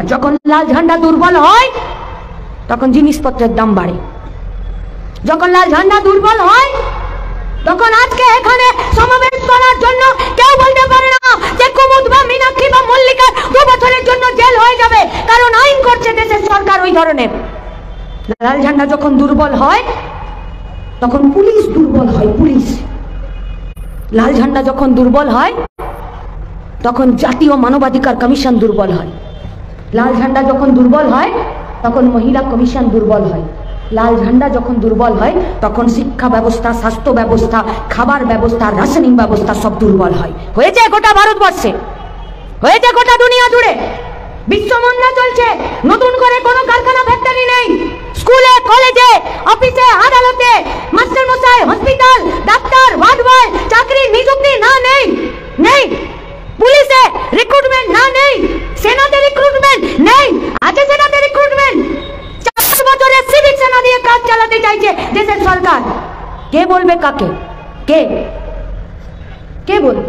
আর যখন লাল ঝান্ডা দুর্বল হয় তখন জিনিসপত্রের দাম বাড়ে। যখন লাল ঝান্ডা দুর্বল হয় তখন আজকে এখানে সমাবেশ করার জন্য কেউ বলতে পারে না যে কুমুদ বা মীনাক্ষী বা মল্লিকা 2 বছরের জন্য জেল হয়ে যাবে, কারণ আইন করছে দেশের সরকার ওই ধরনের। লাল ঝান্ডা যখন দুর্বল হয় তখন পুলিশ দুর্বল হয়, পুলিশ। লাল ঝান্ডা যখন দুর্বল হয় তখন জাতীয় মানবাধিকার কমিশন দুর্বল হয়। লাল ঝান্ডা যখন দুর্বল হয় তখন মহিলা কমিশন দুর্বল হয়। লাল ঝান্ডা যখন দুর্বল হয় তখন শিক্ষা ব্যবস্থা, স্বাস্থ্য ব্যবস্থা, খাবার ব্যবস্থা, রাসায়নিক ব্যবস্থা সব দুর্বল হয়। হয়েছে গোটা ভারতবর্ষে, হয়েছে গোটা দুনিয়া জুড়ে। বিশ্বমন্দা চলছে, নতুন করে কোনো কারখানা ফ্যাক্টরি নেই। স্কুলে, কলেজে, অফিসে, আদালতে, মাস্টার মশাই, হসপিটাল, ডাক্তার, ওয়ার্ড বয়, চাকরি নিযুক্তি না নেই, নেই। পুলিশে রিক্রুটমেন্ট না নেই, সেনাতে রিক্রুটমেন্ট নেই, আছে সেনাতে রিক্রুটমেন্ট। 4 বছরে সিভিক সেনা দিয়ে কাজ চালাতে চাইছে দেশের সরকার। কে বলবে কাকে? কে কে বলবে?